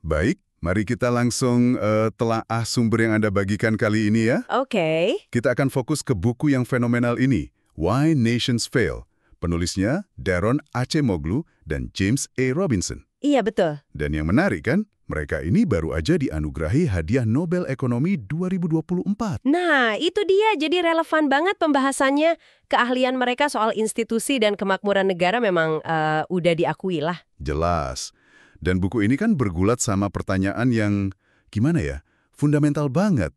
Baik, mari kita langsung telaah sumber yang Anda bagikan kali ini ya. Oke. Kita akan fokus ke buku yang fenomenal ini, Why Nations Fail. Penulisnya Daron Acemoglu dan James A. Robinson. Iya, betul. Dan yang menarik kan, mereka ini baru aja dianugerahi hadiah Nobel Ekonomi 2024. Nah, itu dia. Jadi relevan banget pembahasannya. Keahlian mereka soal institusi dan kemakmuran negara memang udah diakui lah. Jelas. Dan buku ini kan bergulat sama pertanyaan yang, gimana ya, fundamental banget.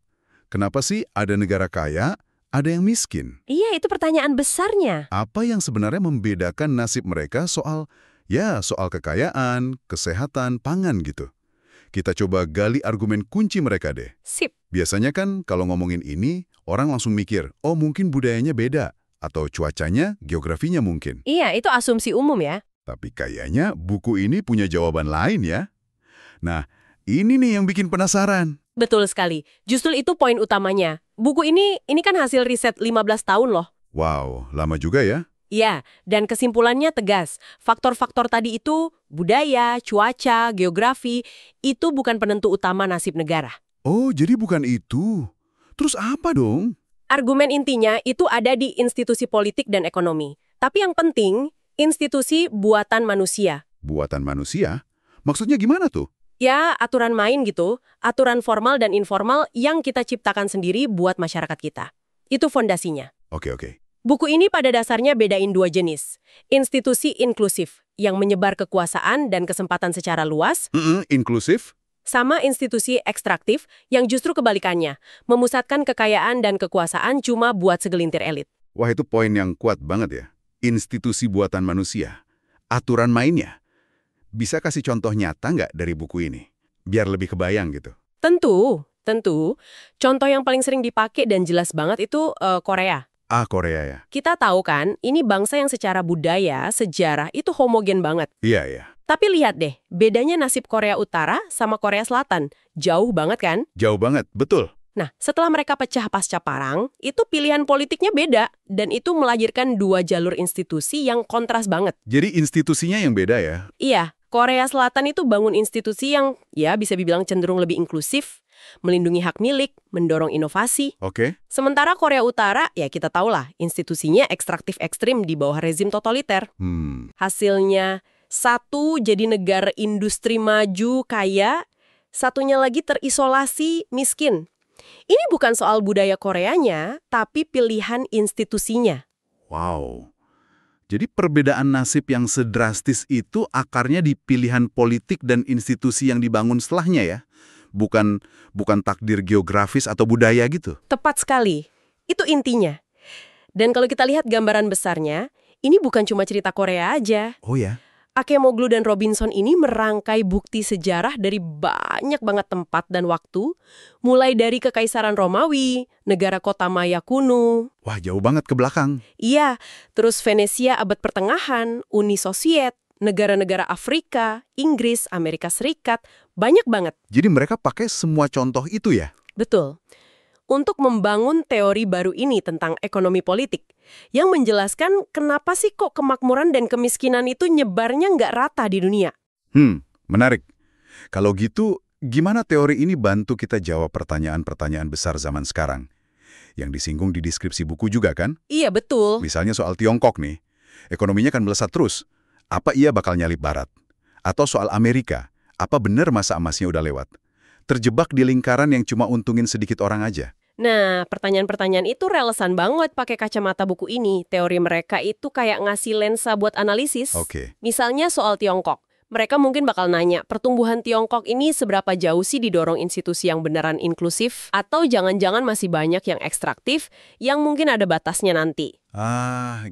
Kenapa sih ada negara kaya, ada yang miskin? Iya, itu pertanyaan besarnya. Apa yang sebenarnya membedakan nasib mereka soal kekayaan, kesehatan, pangan gitu? Kita coba gali argumen kunci mereka deh. Sip. Biasanya kan kalau ngomongin ini, orang langsung mikir, oh mungkin budayanya beda, atau cuacanya, geografinya mungkin. Iya, itu asumsi umum ya. Tapi kayaknya buku ini punya jawaban lain ya. Nah, ini nih yang bikin penasaran. Betul sekali. Justru itu poin utamanya. Buku ini kan hasil riset 15 tahun loh. Wow, lama juga ya. Iya, dan kesimpulannya tegas. Faktor-faktor tadi itu, budaya, cuaca, geografi, itu bukan penentu utama nasib negara. Oh, jadi bukan itu. Terus apa dong? Argumen intinya itu ada di institusi politik dan ekonomi. Tapi yang penting, institusi buatan manusia. Buatan manusia? Maksudnya gimana tuh? Ya, aturan main gitu, aturan formal dan informal yang kita ciptakan sendiri buat masyarakat kita. Itu fondasinya. Oke. Buku ini pada dasarnya bedain dua jenis. Institusi inklusif, yang menyebar kekuasaan dan kesempatan secara luas, Inklusif? sama institusi ekstraktif yang justru kebalikannya, memusatkan kekayaan dan kekuasaan cuma buat segelintir elit. Wah, itu poin yang kuat banget ya. Institusi buatan manusia. Aturan mainnya. Bisa kasih contoh nyata nggak dari buku ini? Biar lebih kebayang gitu. Tentu. Contoh yang paling sering dipakai dan jelas banget itu Korea. Korea ya. Kita tahu kan, ini bangsa yang secara budaya, sejarah itu homogen banget. Iya. Tapi lihat deh, bedanya nasib Korea Utara sama Korea Selatan. Jauh banget kan? Jauh banget, betul. Nah, setelah mereka pecah pasca perang, itu pilihan politiknya beda. Dan itu melahirkan dua jalur institusi yang kontras banget. Jadi institusinya yang beda ya? Iya, Korea Selatan itu bangun institusi yang, ya bisa dibilang cenderung lebih inklusif, melindungi hak milik, mendorong inovasi. Oke. Sementara Korea Utara, ya kita tahulah, institusinya ekstraktif ekstrim di bawah rezim totaliter. Hasilnya, satu jadi negara industri maju, kaya, satunya lagi terisolasi, miskin. Ini bukan soal budaya Koreanya, tapi pilihan institusinya. Wow. Jadi perbedaan nasib yang sedrastis itu akarnya di pilihan politik dan institusi yang dibangun setelahnya ya? Bukan takdir geografis atau budaya gitu? Tepat sekali. Itu intinya. Dan kalau kita lihat gambaran besarnya, ini bukan cuma cerita Korea aja. Oh ya? Acemoglu dan Robinson ini merangkai bukti sejarah dari banyak banget tempat dan waktu, mulai dari Kekaisaran Romawi, negara kota Maya kuno. Wah, jauh banget ke belakang. Iya, terus Venesia abad pertengahan, Uni Soviet, negara-negara Afrika, Inggris, Amerika Serikat, banyak banget. Jadi mereka pakai semua contoh itu ya? Betul. Untuk membangun teori baru ini tentang ekonomi politik, yang menjelaskan kenapa sih kok kemakmuran dan kemiskinan itu nyebarnya nggak rata di dunia. Menarik. Kalau gitu, gimana teori ini bantu kita jawab pertanyaan-pertanyaan besar zaman sekarang? Yang disinggung di deskripsi buku juga kan? Iya, betul. Misalnya soal Tiongkok nih. Ekonominya kan melesat terus. Apa ia bakal nyalip barat? Atau soal Amerika, apa benar masa emasnya udah lewat? Terjebak di lingkaran yang cuma untungin sedikit orang aja. Nah, pertanyaan-pertanyaan itu relevan banget pakai kacamata buku ini. Teori mereka itu kayak ngasih lensa buat analisis. Oke. Misalnya soal Tiongkok. Mereka mungkin bakal nanya, pertumbuhan Tiongkok ini seberapa jauh sih didorong institusi yang beneran inklusif? Atau jangan-jangan masih banyak yang ekstraktif, yang mungkin ada batasnya nanti?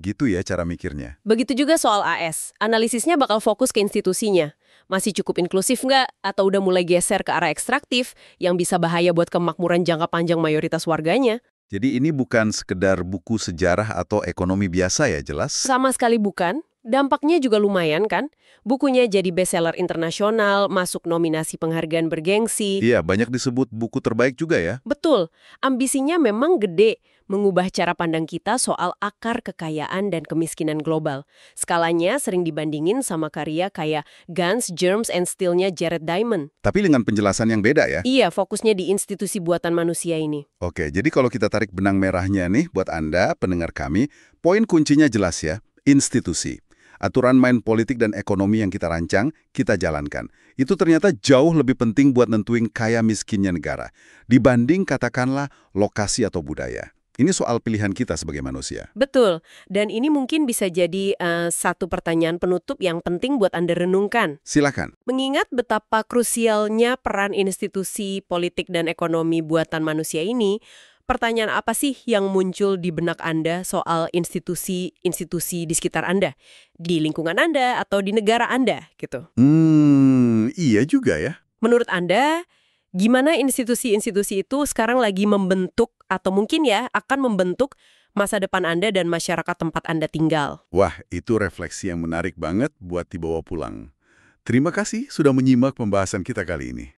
Gitu ya cara mikirnya. Begitu juga soal AS. Analisisnya bakal fokus ke institusinya. Masih cukup inklusif nggak? Atau udah mulai geser ke arah ekstraktif yang bisa bahaya buat kemakmuran jangka panjang mayoritas warganya? Jadi ini bukan sekedar buku sejarah atau ekonomi biasa ya, jelas? Sama sekali bukan. Dampaknya juga lumayan kan? Bukunya jadi bestseller internasional, masuk nominasi penghargaan bergengsi. Iya, banyak disebut buku terbaik juga ya. Betul, ambisinya memang gede, mengubah cara pandang kita soal akar kekayaan dan kemiskinan global. Skalanya sering dibandingin sama karya kayak Guns, Germs, and Steel-nya Jared Diamond. Tapi dengan penjelasan yang beda ya. Iya, fokusnya di institusi buatan manusia ini. Oke, jadi kalau kita tarik benang merahnya nih buat Anda, pendengar kami, poin kuncinya jelas ya, institusi. Aturan main politik dan ekonomi yang kita rancang, kita jalankan. Itu ternyata jauh lebih penting buat nentuin kaya miskinnya negara, dibanding katakanlah lokasi atau budaya. Ini soal pilihan kita sebagai manusia. Betul, dan ini mungkin bisa jadi satu pertanyaan penutup yang penting buat Anda renungkan. Silakan. Mengingat betapa krusialnya peran institusi politik dan ekonomi buatan manusia ini, pertanyaan apa sih yang muncul di benak Anda soal institusi-institusi di sekitar Anda? Di lingkungan Anda atau di negara Anda gitu? Iya juga ya. Menurut Anda, gimana institusi-institusi itu sekarang lagi membentuk atau mungkin ya akan membentuk masa depan Anda dan masyarakat tempat Anda tinggal? Wah, itu refleksi yang menarik banget buat dibawa pulang. Terima kasih sudah menyimak pembahasan kita kali ini.